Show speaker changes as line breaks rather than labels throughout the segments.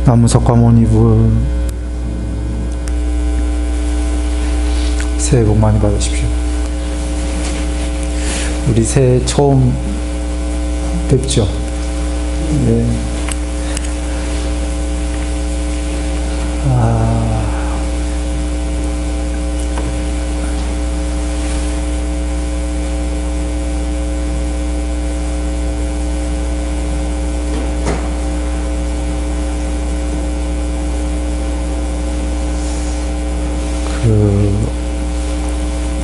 나무석가모니부 새해 복 많이 받으십시오. 우리 새해 처음 뵙죠. 네.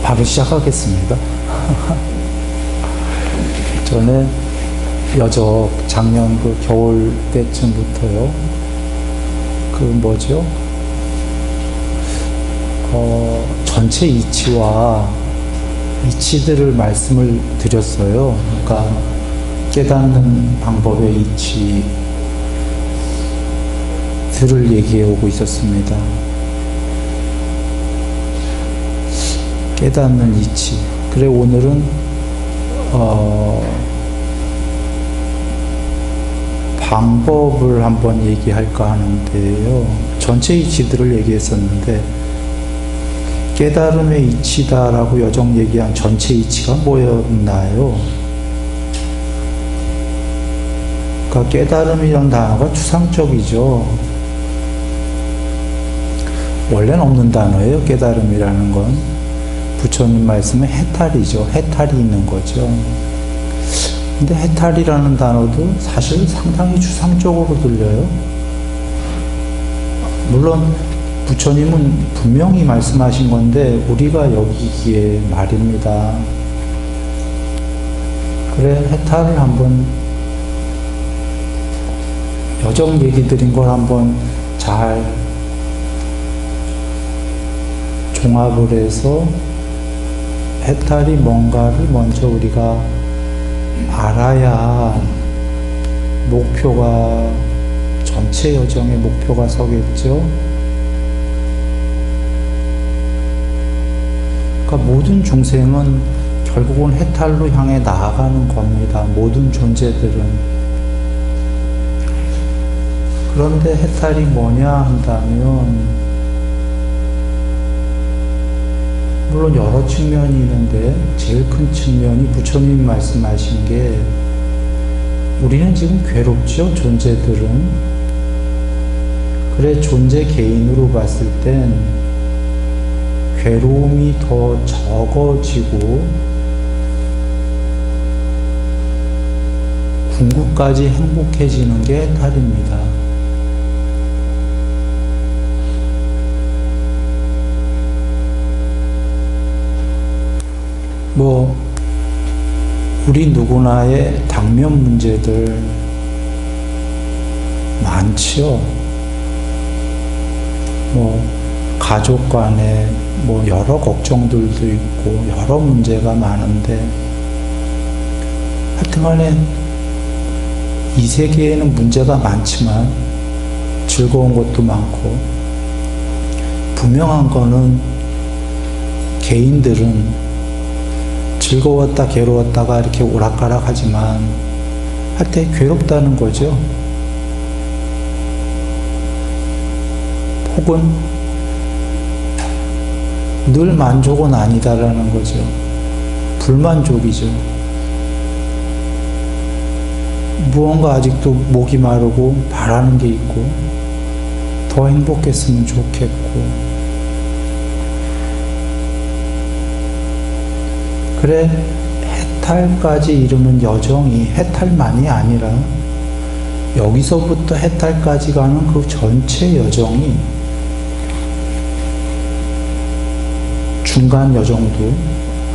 바로 시작하겠습니다. 전에 여적 작년 그 겨울 때쯤부터요. 전체 이치와 이치들을 말씀을 드렸어요. 그러니까 깨닫는 방법의 이치들을 얘기해 오고 있었습니다. 깨닫는 이치. 그래, 오늘은 방법을 한번 얘기할까 하는데요. 전체 이치들을 얘기했었는데 깨달음의 이치다라고 여정 얘기한 전체 이치가 뭐였나요? 그러니까 깨달음이란 단어가 추상적이죠. 원래는 없는 단어예요. 깨달음이라는 건. 부처님 말씀은 해탈이죠. 해탈이 있는 거죠. 근데 해탈이라는 단어도 사실 상당히 추상적으로 들려요. 물론 부처님은 분명히 말씀하신 건데 우리가 여기기에 말입니다. 그래, 해탈을 한번 여정 얘기 드린 걸 한번 잘 종합을 해서 해탈이 뭔가를 먼저 우리가 알아야 목표가, 전체 여정의 목표가 서겠죠. 그러니까 모든 중생은 결국은 해탈로 향해 나아가는 겁니다. 모든 존재들은. 그런데 해탈이 뭐냐 한다면 물론 여러 측면이 있는데 제일 큰 측면이 부처님이 말씀하신 게 우리는 지금 괴롭죠, 존재들은. 그래, 존재 개인으로 봤을 땐 괴로움이 더 적어지고 궁극까지 행복해지는 게 해탈입니다. 우리 누구나의 당면 문제들 많지요. 가족 간에 여러 걱정들도 있고 여러 문제가 많은데 하여튼간에 이 세계에는 문제가 많지만 즐거운 것도 많고 분명한 거는 개인들은 즐거웠다 괴로웠다가 이렇게 오락가락 하지만 할 때 괴롭다는 거죠. 혹은 늘 만족은 아니다라는 거죠. 불만족이죠. 무언가 아직도 목이 마르고 바라는 게 있고 더 행복했으면 좋겠고. 그래, 해탈까지 이르는 여정이 해탈만이 아니라 여기서부터 해탈까지 가는 그 전체 여정이 중간 여정도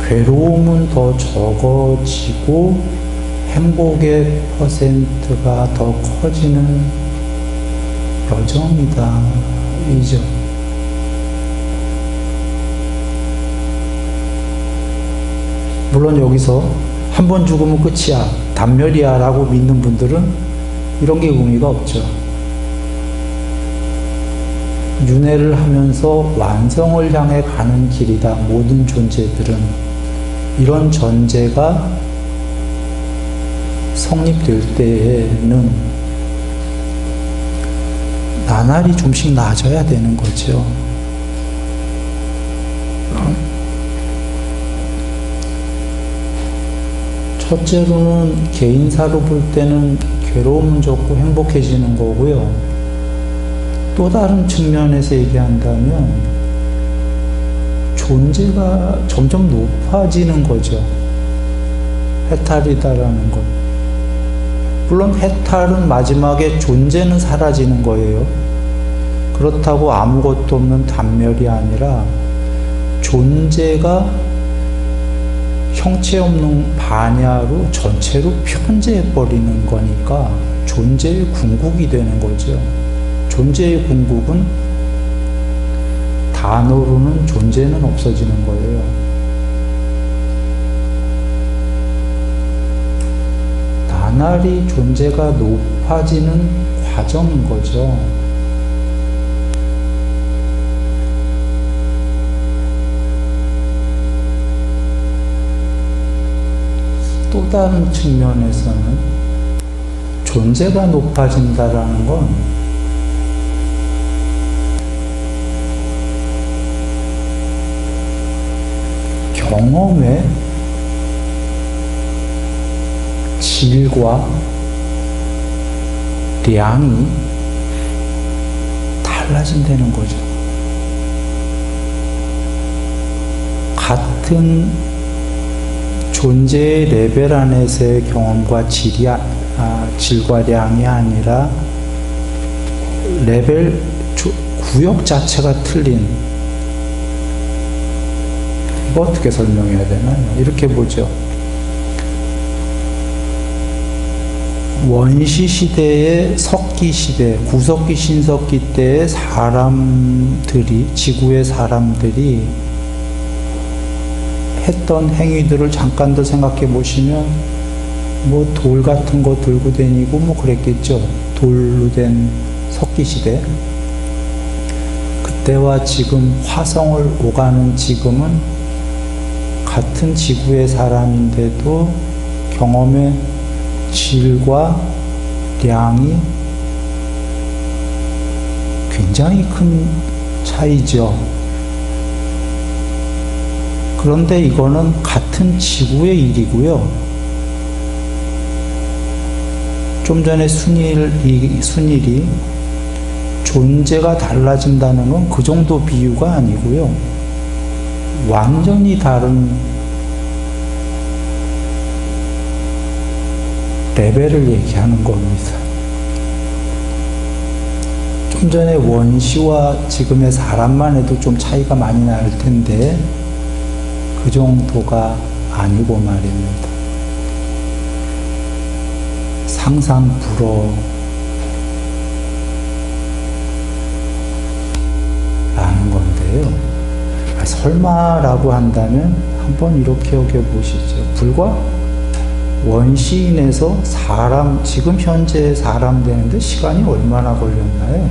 괴로움은 더 적어지고 행복의 퍼센트가 더 커지는 여정이다. 이죠. 물론 여기서 한 번 죽으면 끝이야, 단멸이야 라고 믿는 분들은 이런 게 의미가 없죠. 윤회를 하면서 완성을 향해 가는 길이다. 모든 존재들은 이런 전제가 성립될 때에는 나날이 좀씩 나아져야 되는 거죠. 첫째로는 개인사로 볼 때는 괴로움은 적고 행복해지는 거고요. 또 다른 측면에서 얘기한다면 존재가 점점 높아지는 거죠. 해탈이다라는 것. 물론 해탈은 마지막에 존재는 사라지는 거예요. 그렇다고 아무것도 없는 단멸이 아니라 존재가 형체 없는 반야로 전체로 편재해버리는 거니까 존재의 궁극이 되는 거죠. 존재의 궁극은 단어로는 존재는 없어지는 거예요. 나날이 존재가 높아지는 과정인 거죠. 또 다른 측면에서는 존재가 높아진다라는 건 경험의 질과 량이 달라진다는 거죠. 같은 존재의 레벨 안에서의 경험과 질과 량이 아니라 레벨 구역 자체가 틀린, 이거 어떻게 설명해야 되나요? 이렇게 보죠. 원시 시대의 석기 시대, 구석기, 신석기 때의 사람들이, 지구의 사람들이 했던 행위들을 잠깐 더 생각해 보시면 뭐 돌 같은 거 들고 다니고 뭐 그랬겠죠. 돌로 된 석기 시대. 그때와 지금 화성을 오가는 지금은 같은 지구의 사람인데도 경험의 질과 량이 굉장히 큰 차이죠. 그런데 이거는 같은 지구의 일이고요. 좀 전에 순일이 존재가 달라진다는 건 그 정도 비유가 아니고요. 완전히 다른 레벨을 얘기하는 겁니다. 좀 전에 원시와 지금의 사람만 해도 좀 차이가 많이 날 텐데 그 정도가 아니고 말입니다. 상상 불허 라는 건데요. 설마라고 한다면 한번 이렇게 여겨보시죠. 불과 원시인에서 사람, 지금 현재 사람 되는데 시간이 얼마나 걸렸나요?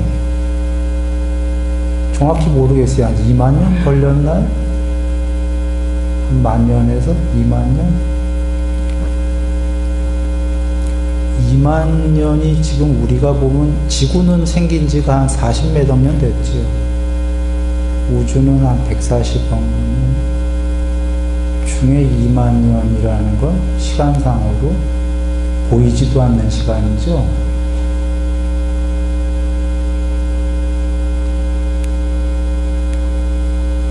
정확히 모르겠어요. 한 2만 년 걸렸나요? 한 10,000년에서 2만 년? 2만 년이 지금 우리가 보면 지구는 생긴 지가 한 40몇 억 년 됐죠. 우주는 한 140억 년 중에 2만 년이라는 건 시간상으로 보이지도 않는 시간이죠.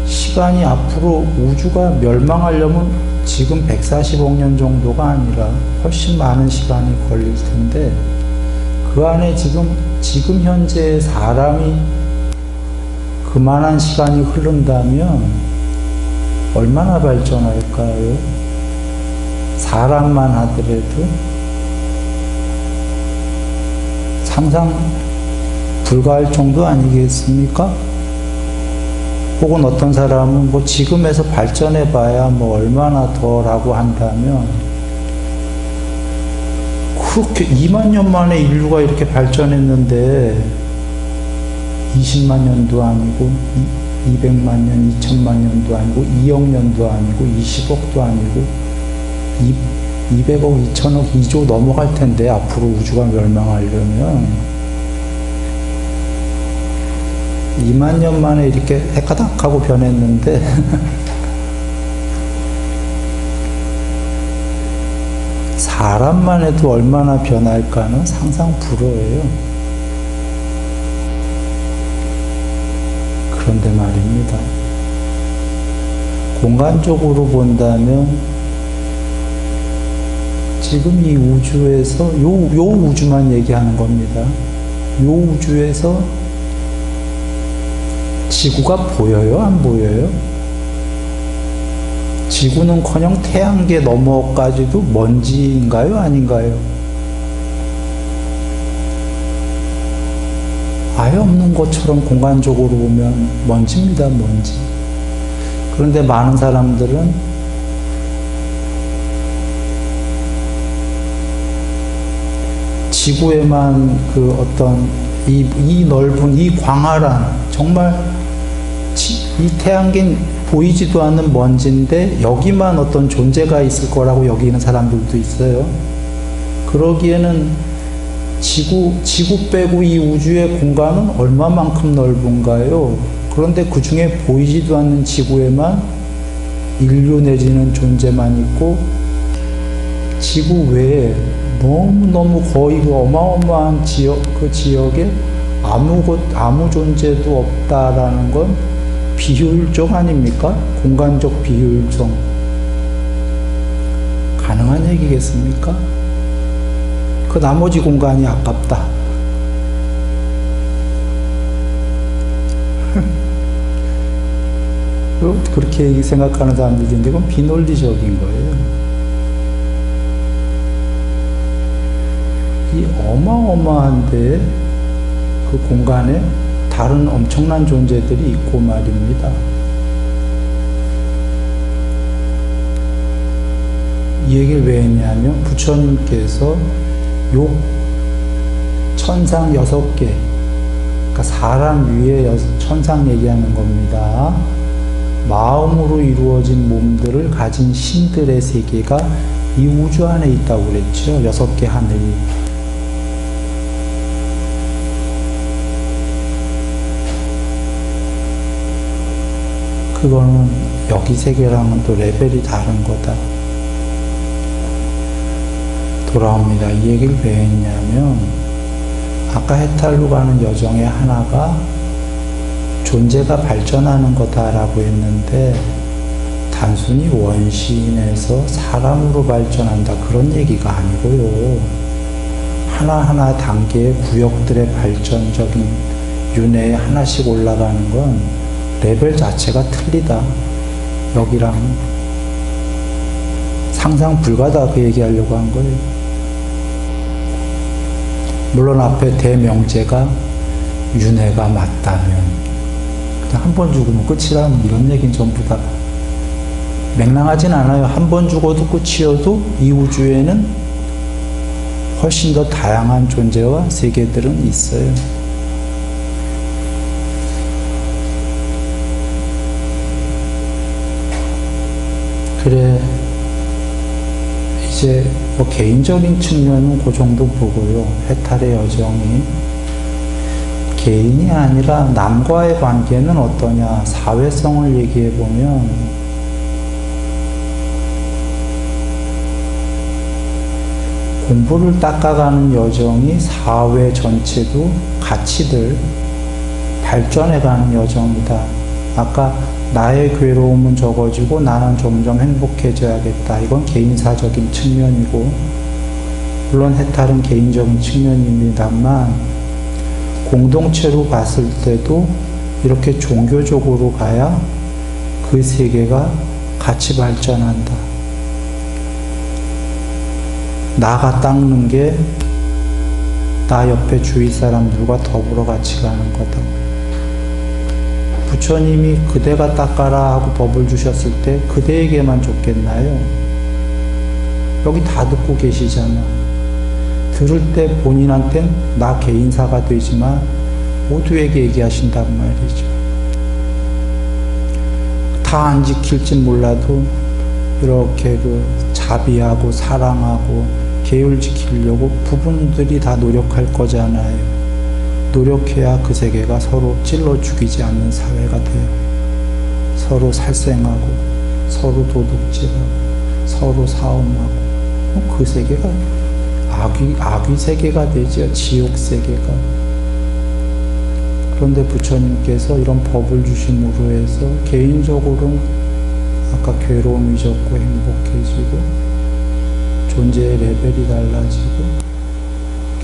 시간이 앞으로 우주가 멸망하려면 지금 140억 년 정도가 아니라 훨씬 많은 시간이 걸릴 텐데 그 안에 지금 현재 사람이 그만한 시간이 흐른다면 얼마나 발전할까요? 사람만 하더라도 상상 불가할 정도 아니겠습니까? 혹은 어떤 사람은 뭐 지금에서 발전해봐야 뭐 얼마나 더라고 한다면 그렇게 2만 년 만에 인류가 이렇게 발전했는데 20만 년도 아니고 200만 년, 2000만 년도 아니고 2억 년도 아니고 20억도 아니고 200억, 2000억, 2조 넘어갈 텐데 앞으로 우주가 멸망하려면 2만 년 만에 이렇게 해가닥 하고 변했는데 사람만 해도 얼마나 변할까는 상상 불허예요. 그런데 말입니다. 공간적으로 본다면 지금 이 우주에서 요 우주만 얘기하는 겁니다. 요 우주에서 지구가 보여요? 안 보여요? 지구는커녕 태양계 너머까지도 먼지인가요? 아닌가요? 아예 없는 것처럼 공간적으로 보면 먼지입니다, 먼지. 그런데 많은 사람들은 지구에만 그 어떤 이 넓은 이 광활한 정말 이 태양계는 보이지도 않는 먼지인데 여기만 어떤 존재가 있을 거라고 여기는 사람들도 있어요. 그러기에는 지구 빼고 이 우주의 공간은 얼마만큼 넓은가요? 그런데 그 중에 보이지도 않는 지구에만 인류 내지는 존재만 있고 지구 외에 너무너무 거의 그 어마어마한 그 지역에 아무 존재도 없다라는 건 비효율적 아닙니까? 공간적 비효율성. 가능한 얘기겠습니까? 그 나머지 공간이 아깝다. 그렇게 생각하는 사람들이 있는데 그건 비논리적인 거예요. 이 어마어마한데 그 공간에 다른 엄청난 존재들이 있고 말입니다. 이 얘기를 왜 했냐면 부처님께서 천상 6개, 그러니까 사람 위에 천상 얘기하는 겁니다. 마음으로 이루어진 몸들을 가진 신들의 세계가 이 우주 안에 있다고 그랬죠. 6개 하늘이. 그거는 여기 세계랑은 또 레벨이 다른 거다. 돌아옵니다. 이 얘기를 왜 했냐면 아까 해탈로 가는 여정의 하나가 존재가 발전하는 거다라고 했는데 단순히 원시인에서 사람으로 발전한다 그런 얘기가 아니고요. 하나하나 단계의 구역들의 발전적인 윤회에 하나씩 올라가는 건 레벨 자체가 틀리다. 여기랑 상상 불가다 그 얘기하려고 한 거예요. 물론 앞에 대명제가 윤회가 맞다면 그냥 한 번 죽으면 끝이라는 이런 얘기는 전부 다 맹랑하진 않아요. 한 번 죽어도 끝이어도 이 우주에는 훨씬 더 다양한 존재와 세계들은 있어요. 그래 이제 뭐 개인적인 측면은 그 정도 보고요. 해탈의 여정이 개인이 아니라 남과의 관계는 어떠냐, 사회성을 얘기해 보면 공부를 닦아가는 여정이 사회 전체도 가치들 발전해가는 여정이다. 아까 나의 괴로움은 적어지고 나는 점점 행복해져야겠다. 이건 개인사적인 측면이고 물론 해탈은 개인적인 측면입니다만 공동체로 봤을 때도 이렇게 종교적으로 가야 그 세계가 같이 발전한다. 나가 닦는 게 나 옆에 주위 사람들과 더불어 같이 가는 거다. 부처님이 그대가 닦아라 하고 법을 주셨을 때 그대에게만 줬겠나요? 여기 다 듣고 계시잖아. 들을 때 본인한텐 나 개인사가 되지만 모두에게 얘기하신단 말이죠. 다 안 지킬진 몰라도 이렇게 그 자비하고 사랑하고 계율 지키려고 부분들이 다 노력할 거잖아요. 노력해야 그 세계가 서로 찔러 죽이지 않는 사회가 돼요. 서로 살생하고 서로 도둑질하고 서로 사음하고 그 세계가 악귀 세계가 되죠. 지옥 세계가. 그런데 부처님께서 이런 법을 주심으로 해서 개인적으로는 아까 괴로움이 적고 행복해지고 존재의 레벨이 달라지고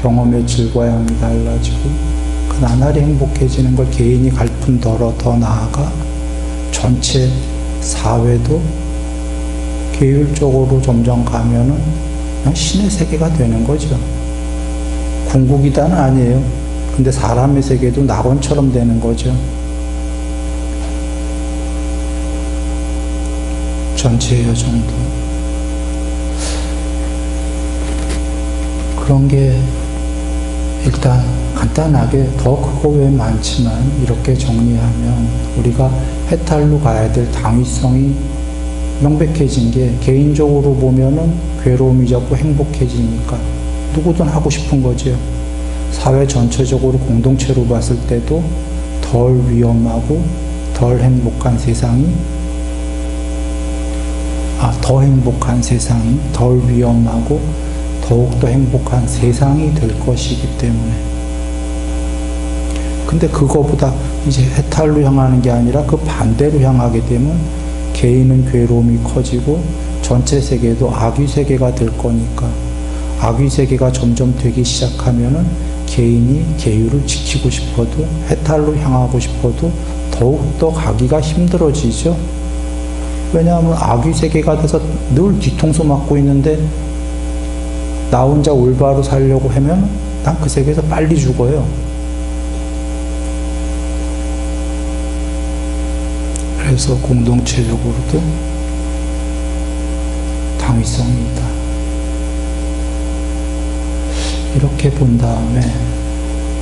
경험의 질과 양이 달라지고 그 나날이 행복해지는 걸 개인이 갈푼더러 더 나아가 전체 사회도 계율적으로 점점 가면은 그냥 신의 세계가 되는 거죠. 궁극이다는 아니에요. 근데 사람의 세계도 낙원처럼 되는 거죠. 전체의 여정도. 그런 게 일단 간단하게 더 그거 외에 많지만 이렇게 정리하면 우리가 해탈로 가야 될 당위성이 명백해진 게 개인적으로 보면은 괴로움이 적고 행복해지니까 누구든 하고 싶은 거죠. 사회 전체적으로 공동체로 봤을 때도 덜 위험하고 덜 행복한 세상이 더 행복한 세상이 덜 위험하고 더욱더 행복한 세상이 될 것이기 때문에 근데 그거보다 이제 해탈로 향하는 게 아니라 그 반대로 향하게 되면 개인은 괴로움이 커지고 전체 세계도 악의 세계가 될 거니까 악의 세계가 점점 되기 시작하면은 개인이 계율을 지키고 싶어도 해탈로 향하고 싶어도 더욱더 가기가 힘들어지죠. 왜냐하면 악의 세계가 돼서 늘 뒤통수 맞고 있는데 나 혼자 올바로 살려고 하면 난 그 세계에서 빨리 죽어요. 그래서 공동체적으로도 당위성이 있다. 이렇게 본 다음에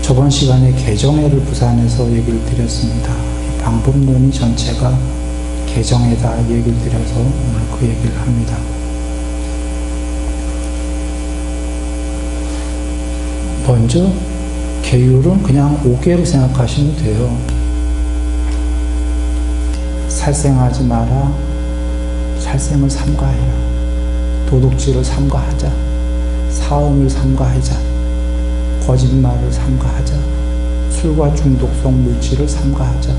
저번 시간에 개정회를 부산에서 얘기를 드렸습니다. 이 방법론이 전체가 개정회다 얘기를 드려서 오늘 그 얘기를 합니다. 먼저 계율은 그냥 오개로 생각하시면 돼요. 살생하지 마라. 살생을 삼가해라. 도둑질을 삼가하자. 사음을 삼가하자. 거짓말을 삼가하자. 술과 중독성 물질을 삼가하자.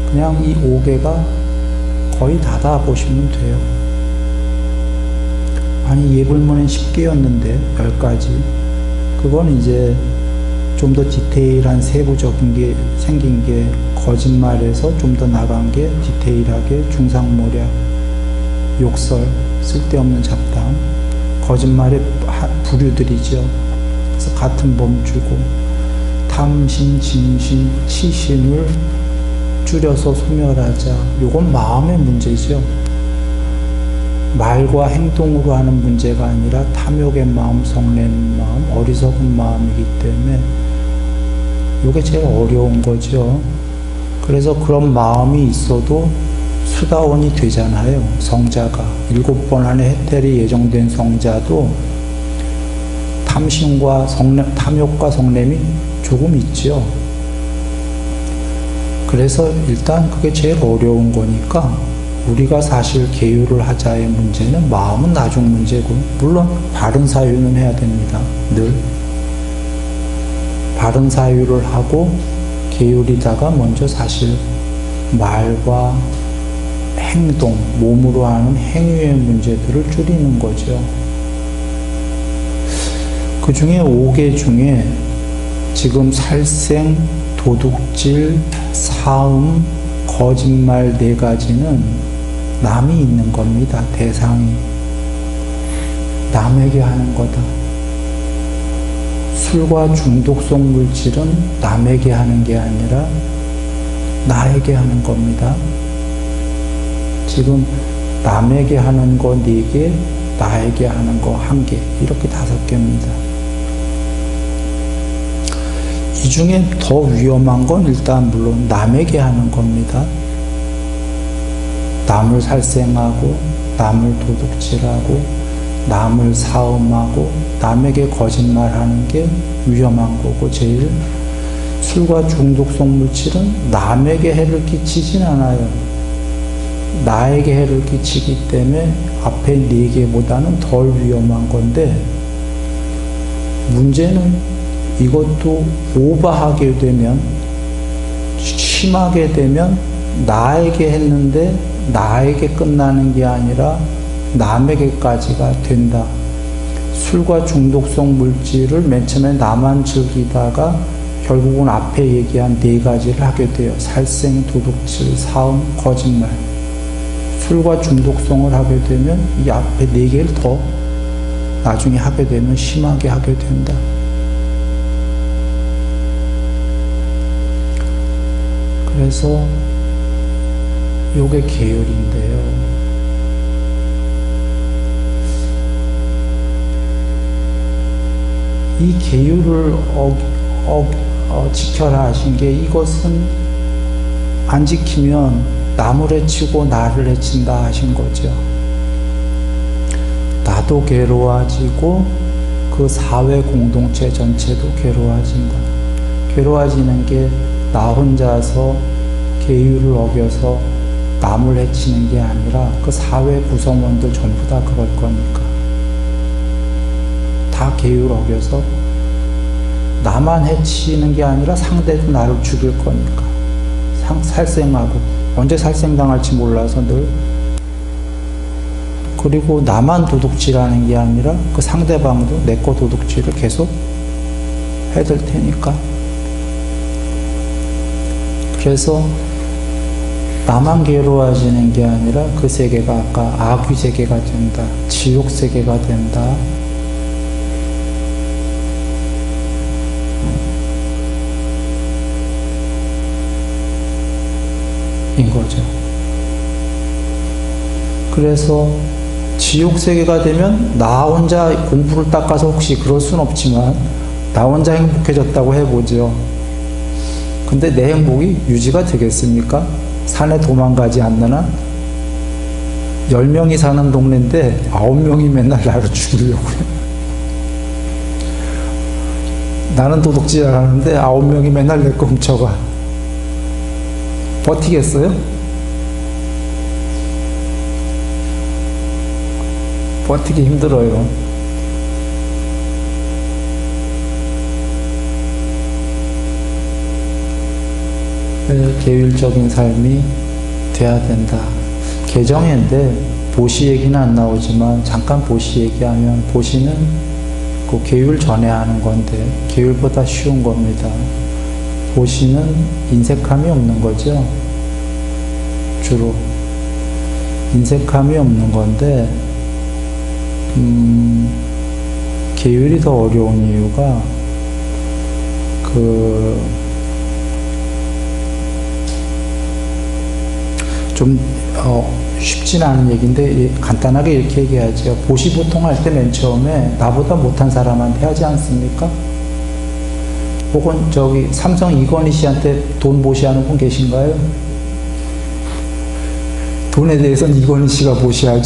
그냥 이 5개가 거의 다다 보시면 돼요. 아니 예불문엔 10개였는데 10가지. 그건 이제 좀 더 디테일한 세부적인 게 생긴 게 거짓말에서 좀 더 나간 게 디테일하게 중상모략, 욕설, 쓸데없는 잡담, 거짓말의 부류들이죠. 그래서 같은 범주고 탐신, 진신, 치신을 줄여서 소멸하자. 이건 마음의 문제죠. 말과 행동으로 하는 문제가 아니라 탐욕의 마음, 성냄의 마음, 어리석은 마음이기 때문에 이게 제일 어려운 거죠. 그래서 그런 마음이 있어도 수다원이 되잖아요. 성자가 7번 안에 해탈이 예정된 성자도 탐심과 탐욕과 성냄이 조금 있죠. 그래서 일단 그게 제일 어려운 거니까 우리가 사실 계율을 하자의 문제는 마음은 나중 문제고, 물론 바른 사유는 해야 됩니다. 늘 바른 사유를 하고 계율이다가 먼저 사실 말과 행동, 몸으로 하는 행위의 문제들을 줄이는 거죠. 그 중에 5개 중에 지금 살생, 도둑질, 사음, 거짓말 4가지는 남이 있는 겁니다. 대상이. 남에게 하는 거다. 술과 중독성 물질은 남에게 하는 게 아니라 나에게 하는 겁니다. 지금 남에게 하는 거 4개, 나에게 하는 거 1개, 이렇게 5개입니다. 이 중에 더 위험한 건 일단 물론 남에게 하는 겁니다. 남을 살생하고, 남을 도둑질하고, 남을 사음하고, 남에게 거짓말하는 게 위험한 거고, 제일 술과 중독성 물질은 남에게 해를 끼치진 않아요. 나에게 해를 끼치기 때문에 앞에 4개보다는 덜 위험한 건데, 문제는 이것도 오버하게 되면, 심하게 되면 나에게 했는데 나에게 끝나는 게 아니라 남에게까지가 된다. 술과 중독성 물질을 맨 처음에 나만 즐기다가 결국은 앞에 얘기한 4가지를 하게 돼요. 살생, 도둑질, 사음, 거짓말. 술과 중독성을 하게 되면 이 앞에 4개를 더 나중에 하게 되면 심하게 하게 된다. 그래서 요게 계율인데요. 이 계율을 지켜라 하신 게, 이것은 안 지키면 남을 해치고 나를 해친다 하신 거죠. 나도 괴로워지고 그 사회 공동체 전체도 괴로워진다. 괴로워지는 게 나 혼자서 계율을 어겨서 남을 해치는 게 아니라 그 사회 구성원들 전부 다 그럴 거니까. 다 계율 어겨서 나만 해치는 게 아니라 상대도 나를 죽일 거니까. 살생하고, 언제 살생당할지 몰라서 늘. 그리고 나만 도둑질하는 게 아니라 그 상대방도 내 거 도둑질을 계속 해댈 테니까. 그래서 나만 괴로워지는 게 아니라 그 세계가 아까 악귀 세계가 된다, 지옥 세계가 된다. 인 거죠. 그래서 지옥 세계가 되면 나 혼자 공부를 닦아서, 혹시 그럴 순 없지만 나 혼자 행복해졌다고 해보죠. 근데 내 행복이 유지가 되겠습니까? 산에 도망가지 않는 한 10명이 사는 동네인데 9명이 맨날 나를 죽이려고 해요. 나는 도둑질 하는데 9명이 맨날 내 거 훔쳐가. 버티겠어요? 버티기 힘들어요. 계율적인 삶이 돼야 된다. 개정인데 보시 얘기는 안 나오지만 잠깐 보시 얘기하면, 보시는 그 계율 전에 하는 건데 계율보다 쉬운 겁니다. 보시는 인색함이 없는 거죠. 주로 인색함이 없는 건데, 계율이 더 어려운 이유가 좀 쉽진 않은 얘기인데 간단하게 이렇게 얘기하죠. 보시 보통 할 때 맨 처음에 나보다 못한 사람한테 하지 않습니까? 혹은 삼성 이건희 씨한테 돈 보시하는 분 계신가요? 돈에 대해서는 이건희 씨가 보시하지.